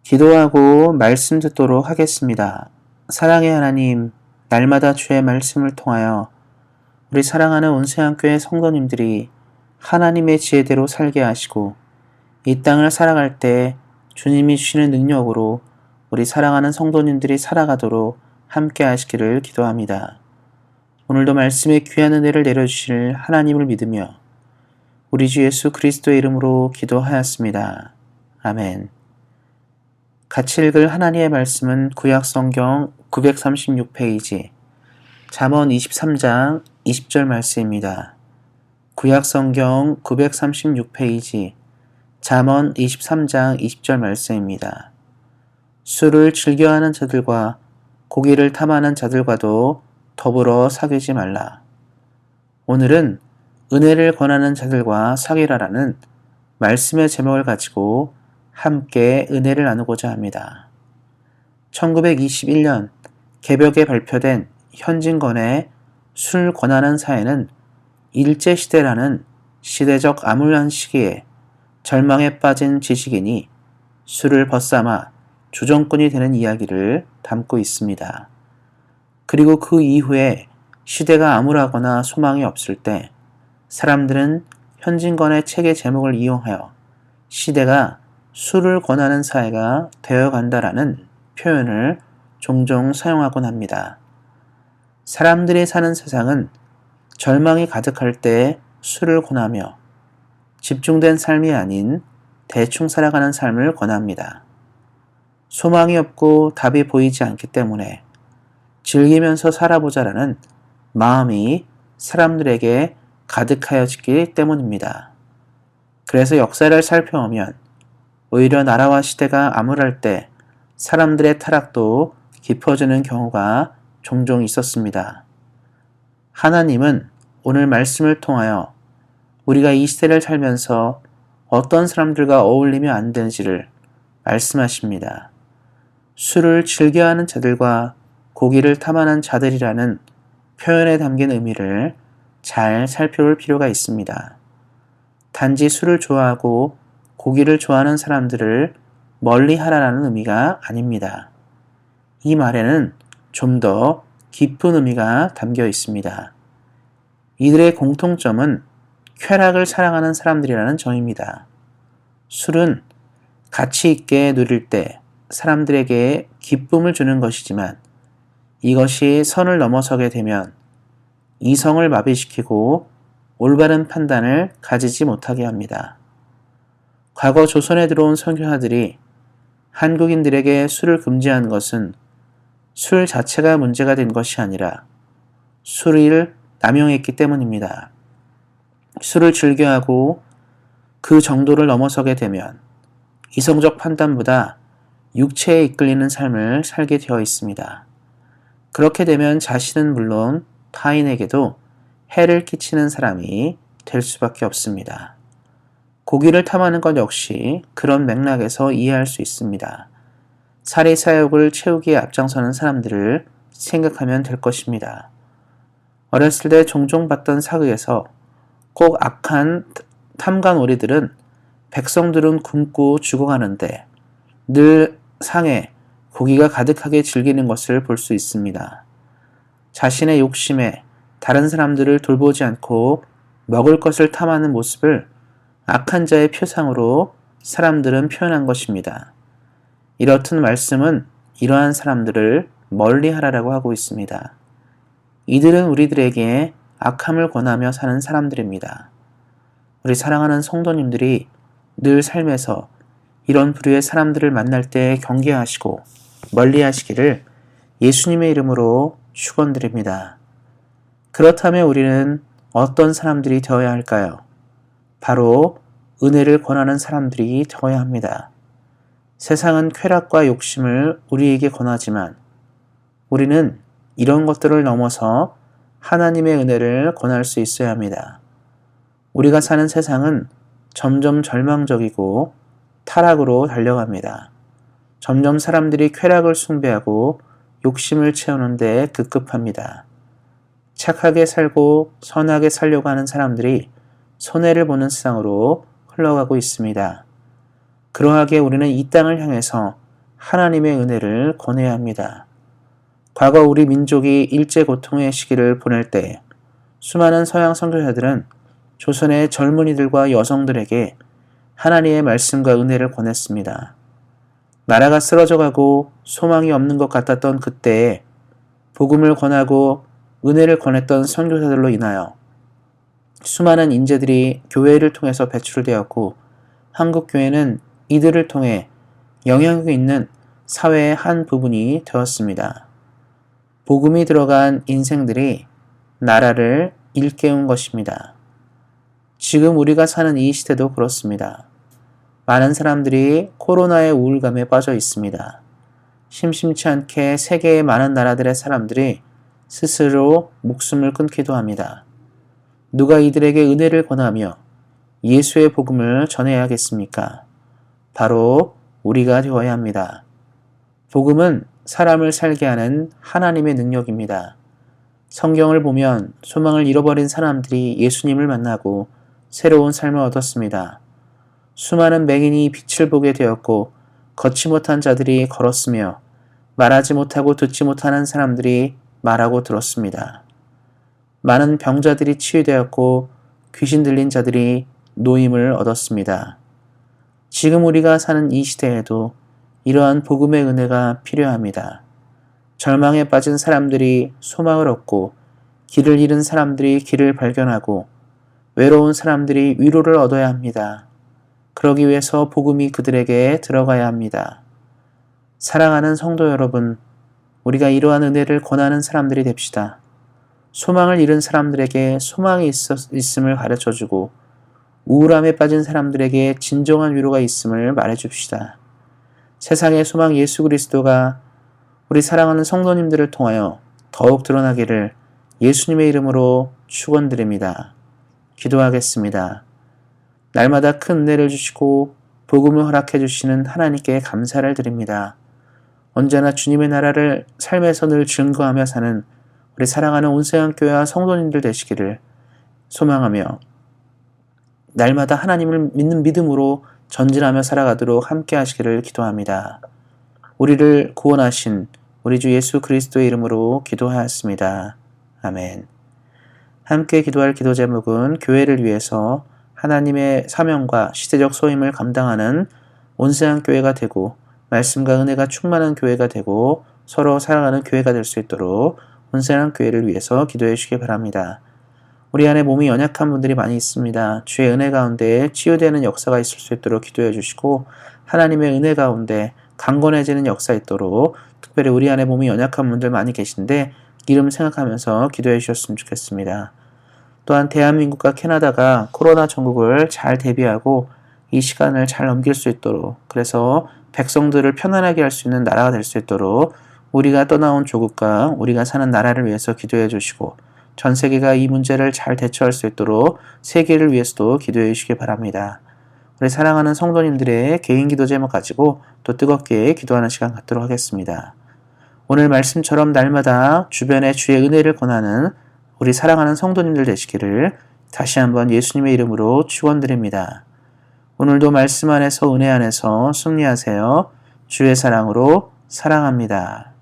기도하고 말씀 듣도록 하겠습니다. 사랑의 하나님, 날마다 주의 말씀을 통하여 우리 사랑하는 온세안교회 성도님들이 하나님의 지혜대로 살게 하시고 이 땅을 살아갈 때 주님이 주시는 능력으로 우리 사랑하는 성도님들이 살아가도록 함께 하시기를 기도합니다. 오늘도 말씀에 귀한 은혜를 내려주실 하나님을 믿으며 우리 주 예수 그리스도의 이름으로 기도하였습니다. 아멘. 같이 읽을 하나님의 말씀은 구약성경 936페이지 잠언 23장 20절 말씀입니다. 구약성경 936페이지 잠언 23장 20절 말씀입니다. 술을 즐겨하는 자들과 고기를 탐하는 자들과도 더불어 사귀지 말라. 오늘은 은혜를 권하는 자들과 사귀라라는 말씀의 제목을 가지고 함께 은혜를 나누고자 합니다. 1921년 개벽에 발표된 현진건의 술 권하는 사회는 일제시대라는 시대적 암울한 시기에 절망에 빠진 지식인이 술을 벗삼아 주정꾼이 되는 이야기를 담고 있습니다. 그리고 그 이후에 시대가 암울하거나 소망이 없을 때 사람들은 현진건의 책의 제목을 이용하여 시대가 술을 권하는 사회가 되어간다라는 표현을 종종 사용하곤 합니다. 사람들이 사는 세상은 절망이 가득할 때 술을 권하며 집중된 삶이 아닌 대충 살아가는 삶을 권합니다. 소망이 없고 답이 보이지 않기 때문에 즐기면서 살아보자라는 마음이 사람들에게 가득하여지기 때문입니다. 그래서 역사를 살펴보면 오히려 나라와 시대가 암울할 때 사람들의 타락도 깊어지는 경우가 종종 있었습니다. 하나님은 오늘 말씀을 통하여 우리가 이 시대를 살면서 어떤 사람들과 어울리면 안 되는지를 말씀하십니다. 술을 즐겨하는 자들과 고기를 탐하는 자들이라는 표현에 담긴 의미를 잘 살펴볼 필요가 있습니다. 단지 술을 좋아하고 고기를 좋아하는 사람들을 멀리 하라는 의미가 아닙니다. 이 말에는 좀 더 깊은 의미가 담겨 있습니다. 이들의 공통점은 쾌락을 사랑하는 사람들이라는 점입니다. 술은 가치 있게 누릴 때 사람들에게 기쁨을 주는 것이지만 이것이 선을 넘어서게 되면 이성을 마비시키고 올바른 판단을 가지지 못하게 합니다. 과거 조선에 들어온 선교사들이 한국인들에게 술을 금지한 것은 술 자체가 문제가 된 것이 아니라 술을 남용했기 때문입니다. 술을 즐겨하고 그 정도를 넘어서게 되면 이성적 판단보다 육체에 이끌리는 삶을 살게 되어 있습니다. 그렇게 되면 자신은 물론 타인에게도 해를 끼치는 사람이 될 수밖에 없습니다. 고기를 탐하는 것 역시 그런 맥락에서 이해할 수 있습니다. 사리사욕을 채우기에 앞장서는 사람들을 생각하면 될 것입니다. 어렸을 때 종종 봤던 사극에서 꼭 악한 탐관오리들은 백성들은 굶고 죽어가는데 늘 상에 고기가 가득하게 즐기는 것을 볼 수 있습니다. 자신의 욕심에 다른 사람들을 돌보지 않고 먹을 것을 탐하는 모습을 악한 자의 표상으로 사람들은 표현한 것입니다. 이렇듯 말씀은 이러한 사람들을 멀리하라고 하고 있습니다. 이들은 우리들에게 악함을 권하며 사는 사람들입니다. 우리 사랑하는 성도님들이 늘 삶에서 이런 부류의 사람들을 만날 때 경계하시고 멀리하시기를 예수님의 이름으로 축원드립니다. 그렇다면 우리는 어떤 사람들이 되어야 할까요? 바로 은혜를 권하는 사람들이 되어야 합니다. 세상은 쾌락과 욕심을 우리에게 권하지만 우리는 이런 것들을 넘어서 하나님의 은혜를 권할 수 있어야 합니다. 우리가 사는 세상은 점점 절망적이고 타락으로 달려갑니다. 점점 사람들이 쾌락을 숭배하고 욕심을 채우는 데 급급합니다. 착하게 살고 선하게 살려고 하는 사람들이 손해를 보는 세상으로 흘러가고 있습니다. 그러하게 우리는 이 땅을 향해서 하나님의 은혜를 권해야 합니다. 과거 우리 민족이 일제 고통의 시기를 보낼 때 수많은 서양 선교사들은 조선의 젊은이들과 여성들에게 하나님의 말씀과 은혜를 권했습니다. 나라가 쓰러져가고 소망이 없는 것 같았던 그때에 복음을 권하고 은혜를 권했던 선교사들로 인하여 수많은 인재들이 교회를 통해서 배출되었고 한국 교회는 이들을 통해 영향력 있는 사회의 한 부분이 되었습니다. 복음이 들어간 인생들이 나라를 일깨운 것입니다. 지금 우리가 사는 이 시대도 그렇습니다. 많은 사람들이 코로나의 우울감에 빠져 있습니다. 심심치 않게 세계의 많은 나라들의 사람들이 스스로 목숨을 끊기도 합니다. 누가 이들에게 은혜를 권하며 예수의 복음을 전해야겠습니까? 바로 우리가 되어야 합니다. 복음은 사람을 살게 하는 하나님의 능력입니다. 성경을 보면 소망을 잃어버린 사람들이 예수님을 만나고 새로운 삶을 얻었습니다. 수많은 맹인이 빛을 보게 되었고 걷지 못한 자들이 걸었으며 말하지 못하고 듣지 못하는 사람들이 말하고 들었습니다. 많은 병자들이 치유되었고 귀신 들린 자들이 노임을 얻었습니다. 지금 우리가 사는 이 시대에도 이러한 복음의 은혜가 필요합니다. 절망에 빠진 사람들이 소망을 얻고 길을 잃은 사람들이 길을 발견하고 외로운 사람들이 위로를 얻어야 합니다. 그러기 위해서 복음이 그들에게 들어가야 합니다. 사랑하는 성도 여러분, 우리가 이러한 은혜를 권하는 사람들이 됩시다. 소망을 잃은 사람들에게 소망이 있음을 가르쳐주고 우울함에 빠진 사람들에게 진정한 위로가 있음을 말해줍시다. 세상의 소망 예수 그리스도가 우리 사랑하는 성도님들을 통하여 더욱 드러나기를 예수님의 이름으로 축원드립니다. 기도하겠습니다. 날마다 큰 은혜를 주시고 복음을 허락해 주시는 하나님께 감사를 드립니다. 언제나 주님의 나라를 삶에서 늘 증거하며 사는 우리 사랑하는 온세안교회와 성도님들 되시기를 소망하며 날마다 하나님을 믿는 믿음으로 전진하며 살아가도록 함께 하시기를 기도합니다. 우리를 구원하신 우리 주 예수 그리스도의 이름으로 기도하였습니다. 아멘. 함께 기도할 기도 제목은 교회를 위해서 하나님의 사명과 시대적 소임을 감당하는 온세안교회가 되고 말씀과 은혜가 충만한 교회가 되고 서로 사랑하는 교회가 될 수 있도록 온세안교회를 위해서 기도해 주시기 바랍니다. 우리 안에 몸이 연약한 분들이 많이 있습니다. 주의 은혜 가운데 치유되는 역사가 있을 수 있도록 기도해 주시고 하나님의 은혜 가운데 강건해지는 역사 있도록 특별히 우리 안에 몸이 연약한 분들 많이 계신데 이름 생각하면서 기도해 주셨으면 좋겠습니다. 또한 대한민국과 캐나다가 코로나 전국을 잘 대비하고 이 시간을 잘 넘길 수 있도록 그래서 백성들을 편안하게 할 수 있는 나라가 될 수 있도록 우리가 떠나온 조국과 우리가 사는 나라를 위해서 기도해 주시고 전 세계가 이 문제를 잘 대처할 수 있도록 세계를 위해서도 기도해 주시기 바랍니다. 우리 사랑하는 성도님들의 개인 기도 제목 가지고 또 뜨겁게 기도하는 시간 갖도록 하겠습니다. 오늘 말씀처럼 날마다 주변에 주의 은혜를 권하는 우리 사랑하는 성도님들 되시기를 다시 한번 예수님의 이름으로 축원드립니다. 오늘도 말씀 안에서 은혜 안에서 승리하세요. 주의 사랑으로 사랑합니다.